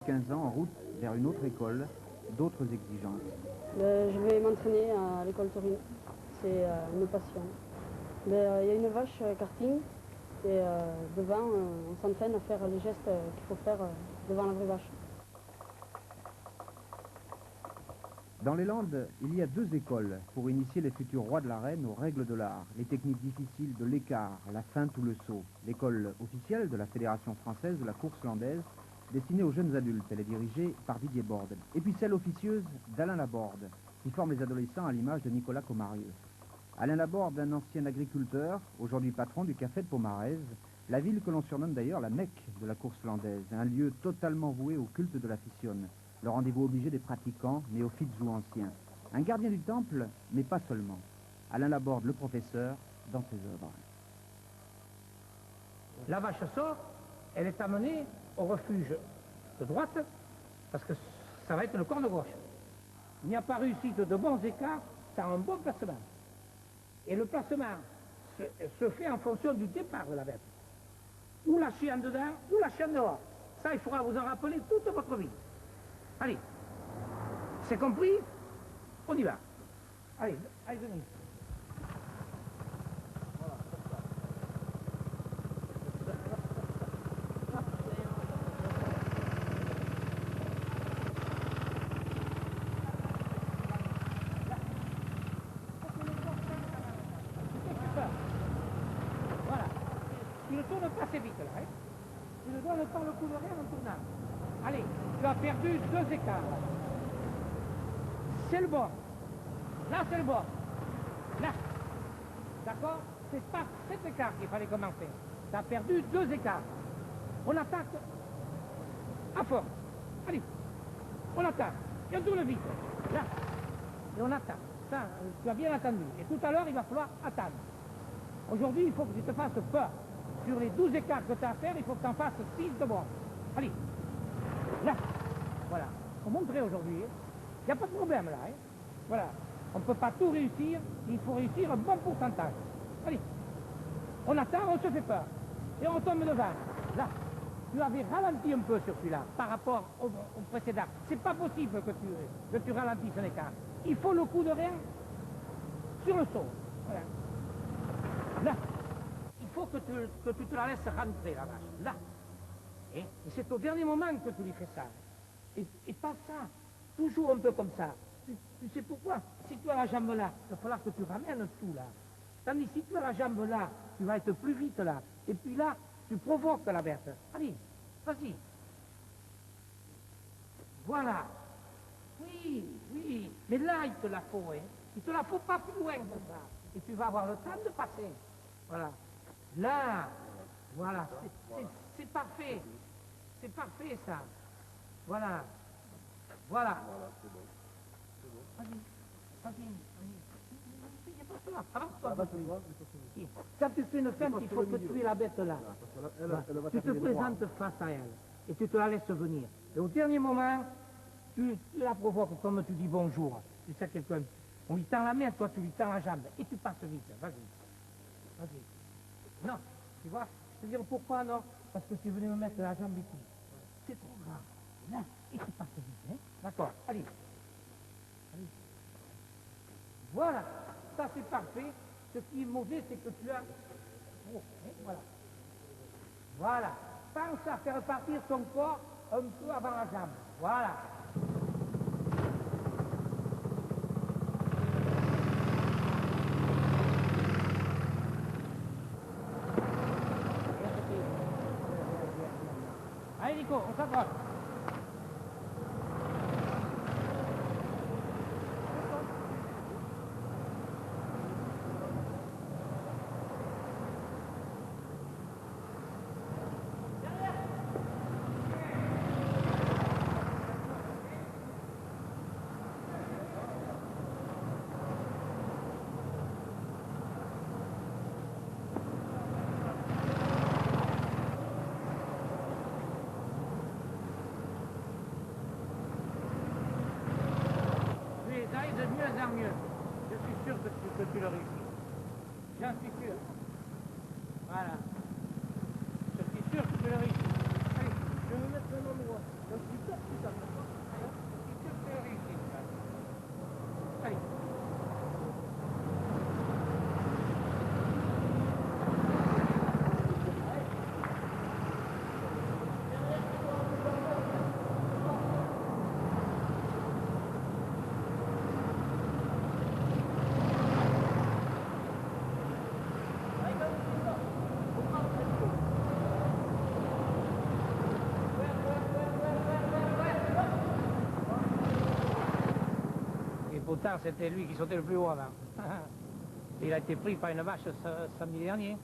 15 ans en route vers une autre école, d'autres exigences. Je vais m'entraîner à l'école Torino. C'est une passion. Il y a une vache karting et devant, on s'entraîne à faire les gestes qu'il faut faire devant la vraie vache. Dans les Landes, il y a 2 écoles pour initier les futurs rois de l'arène aux règles de l'art, les techniques difficiles de l'écart, la feinte ou le saut. L'école officielle de la Fédération française de la course landaise, destinée aux jeunes adultes. Elle est dirigée par Didier Borde. Et puis celle officieuse d'Alain Laborde, qui forme les adolescents à l'image de Nicolas Comarieux. Alain Laborde, un ancien agriculteur, aujourd'hui patron du café de Pomarez, la ville que l'on surnomme d'ailleurs la Mecque de la course landaise, un lieu totalement voué au culte de la fissionne, le rendez-vous obligé des pratiquants, néophytes ou anciens. Un gardien du temple, mais pas seulement. Alain Laborde, le professeur, dans ses œuvres. La vache sort, elle est amenée au refuge de droite, parce que ça va être le corps de gauche. Il n'y a pas réussite de bons écarts sans un bon placement. Et le placement se fait en fonction du départ de la bête. Ou lâcher en dedans, ou lâcher en dehors. Ça, il faudra vous en rappeler toute votre vie. Allez, c'est compris? On y va. Allez, allez, venez. Voilà. Tu ne tournes pas assez vite là, hein? Tu ne donnes pas le coup de rien en tournant. Allez, tu as perdu 2 écarts. C'est le bon. Là, c'est le bon. Là. D'accord? C'est pas cet écart qu'il fallait commencer. Tu as perdu 2 écarts. On attaque à fond. Allez. On attaque. Et on tourne vite. Là. Et on attaque. Ça, tu as bien entendu. Et tout à l'heure, il va falloir attendre. Aujourd'hui, il faut que tu te fasses peur. Sur les 12 écarts que tu as à faire, il faut que tu en fasses 6 de bon. Allez. Là. Voilà. Faut montrer aujourd'hui. Il n'y a pas de problème là. Hein. Voilà. On ne peut pas tout réussir. Il faut réussir un bon pourcentage. Allez. On attend, on se fait peur. Et on tombe devant. Là. Tu avais ralenti un peu sur celui-là par rapport au précédent. C'est pas possible que tu ralentisses un écart. Il faut le coup de rien sur le saut. Voilà. Là. Il faut que tu te la laisses rentrer, la vache. Là. Et c'est au dernier moment que tu lui fais ça. Et pas ça. Toujours un peu comme ça. Tu sais pourquoi? Si tu as la jambe là, il va falloir que tu ramènes tout là. Tandis si tu as la jambe là, tu vas être plus vite là. Et puis là, tu provoques la bête. Allez, vas-y. Voilà. Oui, oui. Mais là, il te la faut, hein. Il te la faut pas plus loin que ça. Et tu vas avoir le temps de passer. Voilà. Là, voilà. C'est parfait. C'est parfait, ça. Voilà. Voilà. C'est bon. Vas-y. Vas-y. Il n'y a pas cela. Avance-toi. Quand tu fais une feinte, il faut que tu aies la bête là. Tu te présentes face à elle. Et tu te la laisses venir. Et au dernier moment, tu la provoques comme tu dis bonjour. Tu sais quelqu'un. On lui tend la main, toi tu lui tends la jambe. Et tu passes vite. Vas-y. Vas-y. Non. Tu vois? Je te dire pourquoi non? Parce que tu venais me mettre la jambe ici. C'est trop grave. Là. Et tu passes vite. Hein? D'accord. Allez. Allez. Voilà. Ça c'est parfait. Ce qui est mauvais, c'est que tu as... Oh, hein? Voilà. Voilà. Pense à faire partir ton corps un peu avant la jambe. Voilà. Allez Nico, on s'approche. De mieux en mieux. Je suis sûr que tu le réussis. J'en suis sûr. Voilà. Je suis sûr que tu le réussis. Allez, je vais me mettre un endroit. Allez. Et pourtant, c'était lui qui sautait le plus haut avant. Il a été pris par une vache samedi dernier.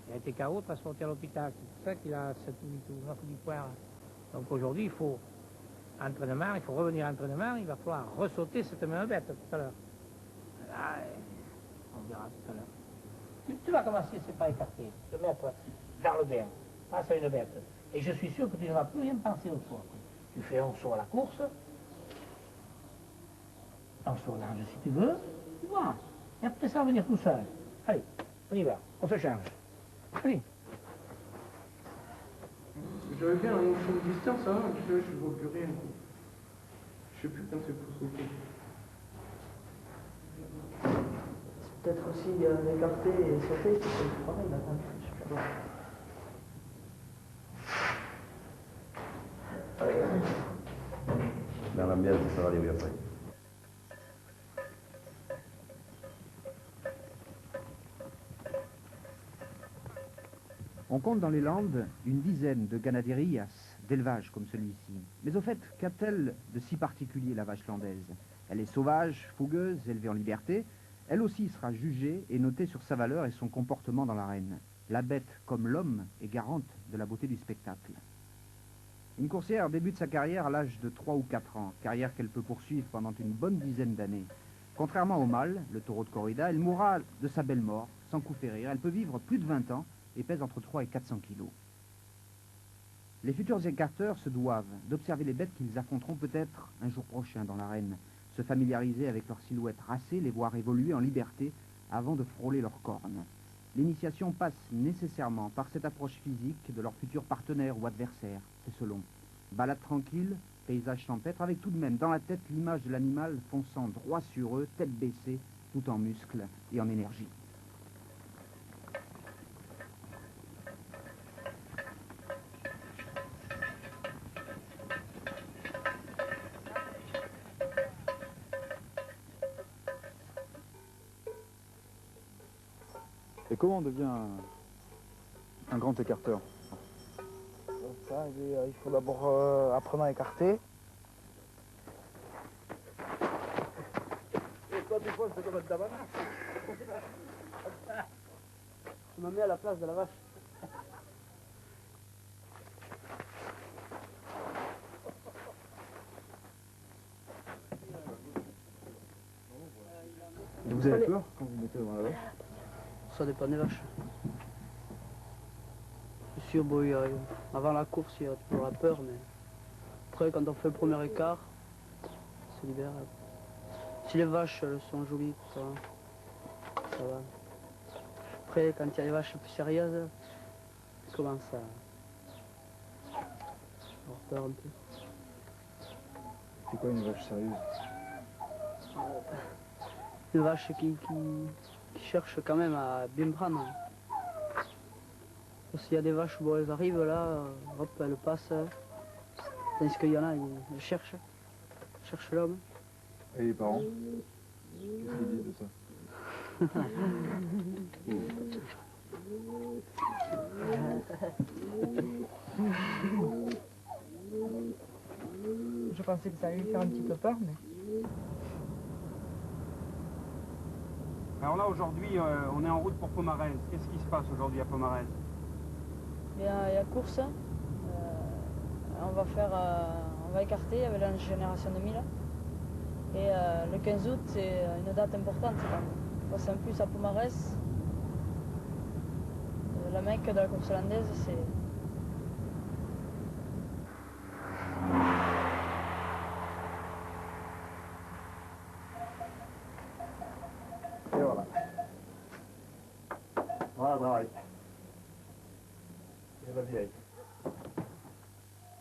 Il a été KO, transporté à l'hôpital. C'est pour ça qu'il a 7 ou 8 ou 9 ou 10 points. Donc aujourd'hui, il faut entraînement, il faut revenir à l'entraînement, il va falloir ressauter cette même bête tout à l'heure. Là, on verra tout à l'heure. Tu vas commencer, c'est pas écarté, te mettre dans le bain, face à une bête. Et je suis sûr que tu ne vas plus rien penser au soir. Tu fais un saut à la course, un saut large si tu veux, tu vois. Et après ça va venir tout seul. Allez, on y va, on se change. Allez. J'avais bien un notion de distance, hein, je vois plus rien. Je sais plus quand c'est pour sauter. C'est peut-être aussi l'écarter et sauter, c'est pareil là, je sais pas. Dans l'ambiance, ça va aller après. On compte dans les Landes une dizaine de ganaderías, d'élevages comme celui-ci. Mais au fait, qu'a-t-elle de si particulier la vache landaise? Elle est sauvage, fougueuse, élevée en liberté. Elle aussi sera jugée et notée sur sa valeur et son comportement dans l'arène. La bête, comme l'homme, est garante de la beauté du spectacle. Une coursière débute sa carrière à l'âge de 3 ou 4 ans, carrière qu'elle peut poursuivre pendant une bonne dizaine d'années. Contrairement au mâle, le taureau de corrida, elle mourra de sa belle mort, sans coup férir. Elle peut vivre plus de 20 ans et pèse entre 3 et 400 kilos. Les futurs écarteurs se doivent d'observer les bêtes qu'ils affronteront peut-être un jour prochain dans l'arène, se familiariser avec leur silhouette racée, les voir évoluer en liberté avant de frôler leurs cornes. L'initiation passe nécessairement par cette approche physique de leur futur partenaire ou adversaire, c'est selon. Balade tranquille, paysage champêtre, avec tout de même dans la tête l'image de l'animal fonçant droit sur eux, tête baissée, tout en muscles et en énergie. Et comment on devient un grand écarteur? Ça, il faut d'abord apprendre à écarter. Et toi, des fois, c'est comme un tabac. Je me mets à la place de la vache. Et vous avez peur quand vous mettez devant la vache? Ça dépend des vaches. C'est sûr, bon, avant la course, il y a toujours la peur, mais après, quand on fait le premier écart, on se libère. Si les vaches elles sont jolies, ça va. Après, quand il y a les vaches plus sérieuses, on commence à avoir peur un peu. C'est quoi une vache sérieuse? Une vache qui cherche quand même à bien prendre. Parce qu'il y a des vaches, bon, elles arrivent là, hop, elles passent. Tandis qu'il y en a, ils cherchent l'homme. Et les parents? Qu'est-ce qu'ils disent de ça? Je pensais que ça allait lui faire un petit peu peur, mais... Alors là, aujourd'hui, on est en route pour Pomarez. Qu'est-ce qui se passe aujourd'hui à Pomarez? Il y a course. On va écarter avec la génération 2000. Et le 15 août, c'est une date importante. On passe en plus à Pomarez. La mecque de la course landaise, c'est... Et voilà. Voilà, travail. Et la vieille.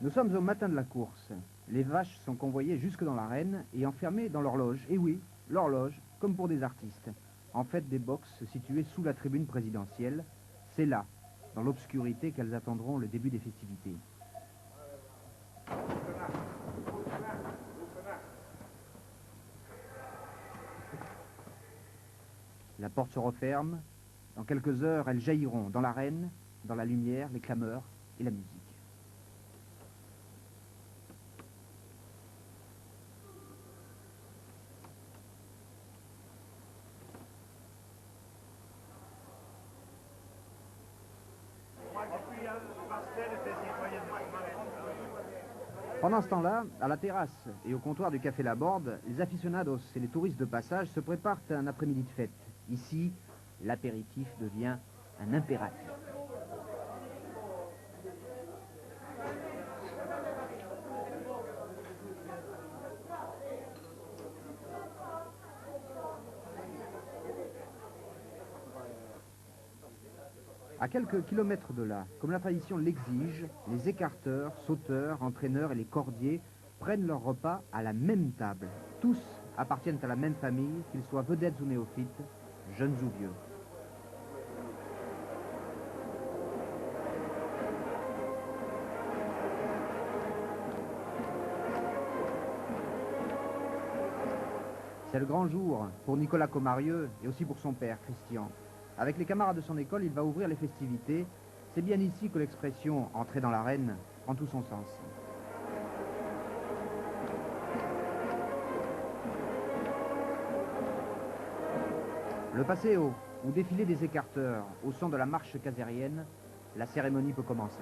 Nous sommes au matin de la course. Les vaches sont convoyées jusque dans l'arène et enfermées dans l'horloge. Et oui, l'horloge, comme pour des artistes. En fait, des boxes situées sous la tribune présidentielle. C'est là, dans l'obscurité, qu'elles attendront le début des festivités. La porte se referme. Dans quelques heures, elles jailliront dans l'arène, dans la lumière, les clameurs et la musique. Pendant ce temps-là, à la terrasse et au comptoir du Café Laborde, les aficionados et les touristes de passage se préparent à un après-midi de fête. Ici, l'apéritif devient un impératif. À quelques kilomètres de là, comme la tradition l'exige, les écarteurs, sauteurs, entraîneurs et les cordiers prennent leur repas à la même table. Tous appartiennent à la même famille, qu'ils soient vedettes ou néophytes, jeunes ou vieux. C'est le grand jour pour Nicolas Comarieux et aussi pour son père, Christian. Avec les camarades de son école, il va ouvrir les festivités. C'est bien ici que l'expression « entrer dans l'arène » prend tout son sens. Le Paseo, ou défilé des écarteurs, au son de la marche casérienne, la cérémonie peut commencer.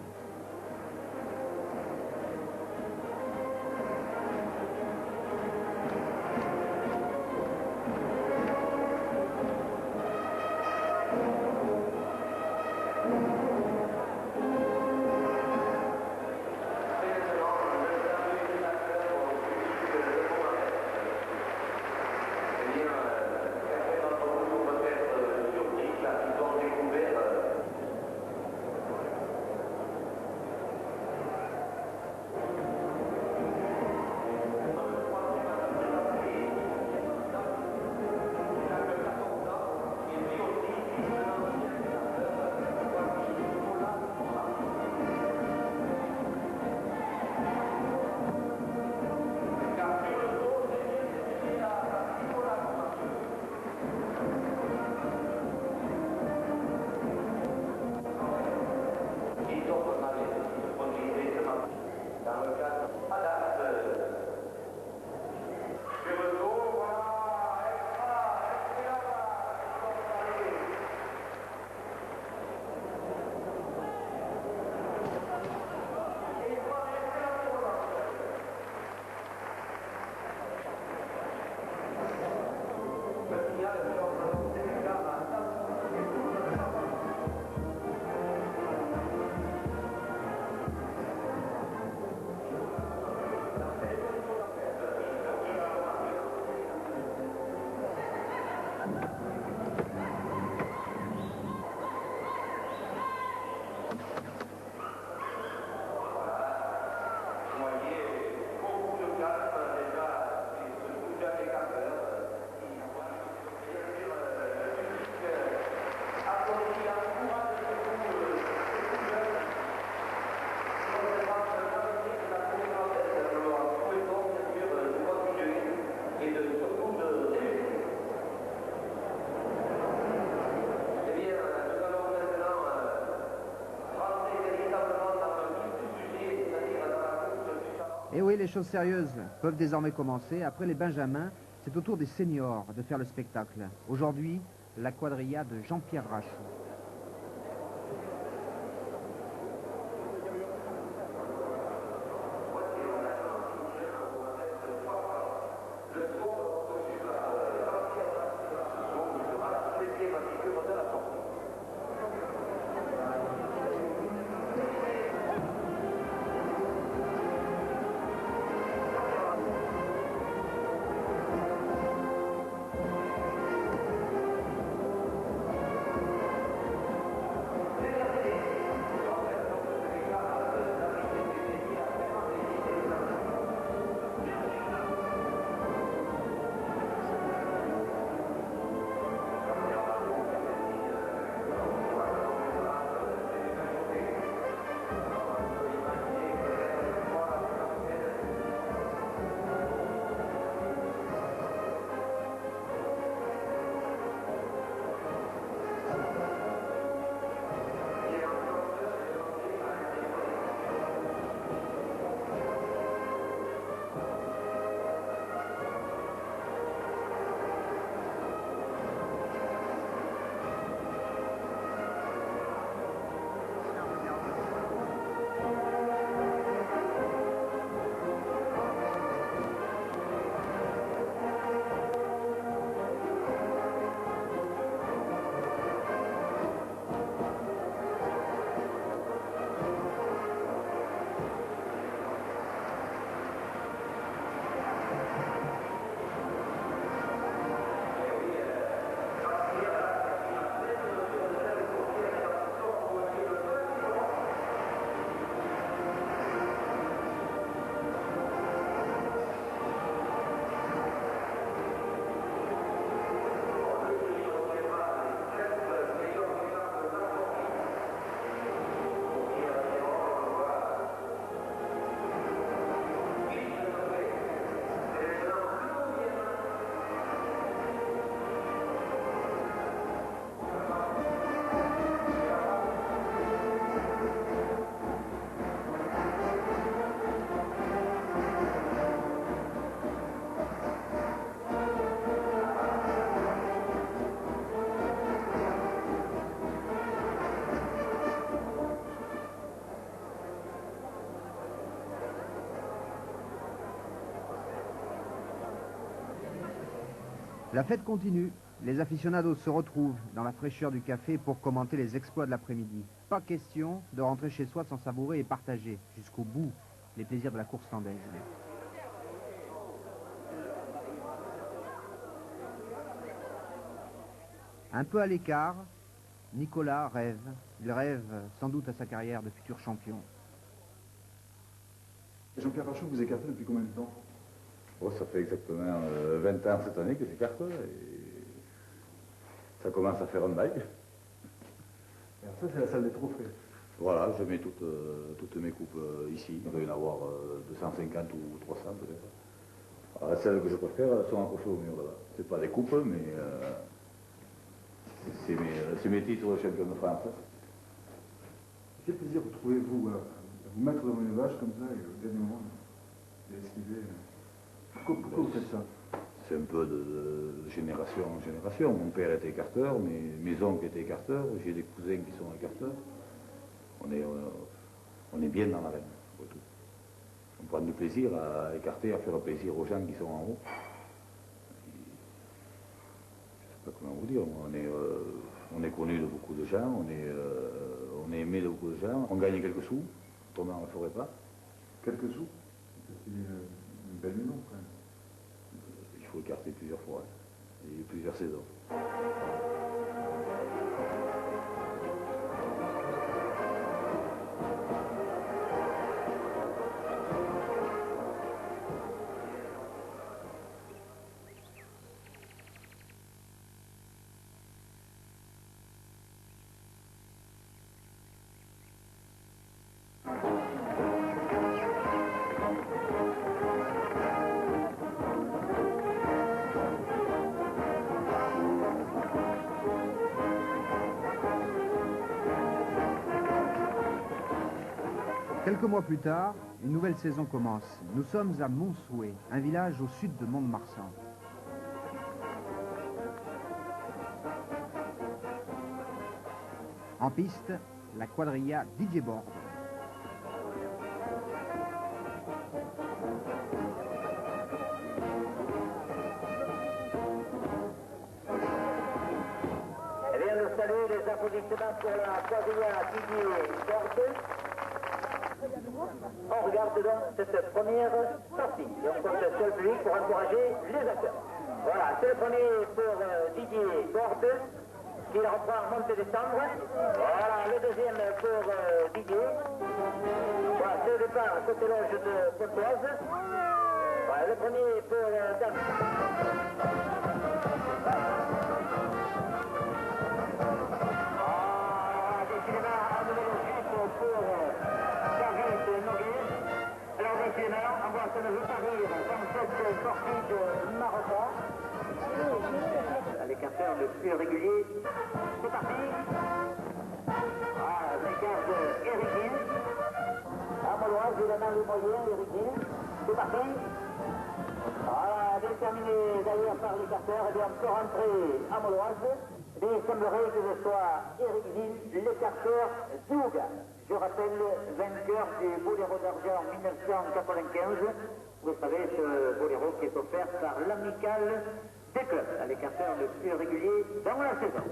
Et oui, les choses sérieuses peuvent désormais commencer. Après les Benjamins, c'est au tour des seniors de faire le spectacle. Aujourd'hui, la quadrilla de Jean-Pierre Rachou. La fête continue. Les aficionados se retrouvent dans la fraîcheur du café pour commenter les exploits de l'après-midi. Pas question de rentrer chez soi sans savourer et partager jusqu'au bout les plaisirs de la course landaise. Un peu à l'écart, Nicolas rêve. Il rêve sans doute à sa carrière de futur champion. Jean-Pierre Pachot, vous écartez depuis combien de temps? Oh, ça fait exactement 20 ans cette année que j'écarte et ça commence à faire un bail. Alors ça, c'est la salle des trophées. Voilà, je mets toutes mes coupes ici. Il doit y en avoir 250 ou 300 peut-être. Alors, celles que je préfère, elles sont accrochées au mur là-bas. C'est pas des coupes, mais c'est mes titres de champion de France. Quel plaisir vous trouvez-vous à vous mettre devant une vache comme ça et au dernier moment d'esquiver? Pourquoi vous faites ça? C'est un peu de génération en génération. Mon père était écarteur, mes oncles étaient écarteurs, j'ai des cousins qui sont écarteurs. On est bien dans l'arène, pour tout. On prend du plaisir à écarter, à faire plaisir aux gens qui sont en haut. Je ne sais pas comment vous dire, on est connu de beaucoup de gens, on est aimé de beaucoup de gens, on gagne quelques sous, autrement on ne le ferait pas. Quelques sous? C'est une belle maison quand même. Il faut écarter plusieurs fois, et plusieurs saisons. Quelques mois plus tard, une nouvelle saison commence. Nous sommes à Montsouet, un village au sud de Mont-de-Marsan. En piste, la quadrilla Didier Borde. Eh bien, nous saluons les applaudissements pour la quadrilla Didier Borde. On regarde donc cette première partie et on compte sur le public pour encourager les acteurs. Voilà, c'est le premier pour Didier Borde qui reprend montée-descendre. Voilà, le deuxième pour Didier. Voilà, c'est le départ côté loge de Pontoise. Voilà, le premier pour décidément, un numéro 6 pour on voit que ne veut pas rire comme cette sortie de Marocain. L'écarteur le plus régulier. C'est parti. Ah, l'écart Hériguin. Amoloise, évidemment le moyen, Hériguin. C'est parti. Voilà, déterminé d'ailleurs par l'écarteur, et bien on peut rentrer Amoloise. Mais il semblerait que ce soit Hériguin, l'écarteur d'Ouga. Je rappelle, vainqueur du Boléro d'Argent 1995. Vous savez, ce Boléro qui est offert par l'amicale des clubs, à l'écarteur le plus régulier dans la saison.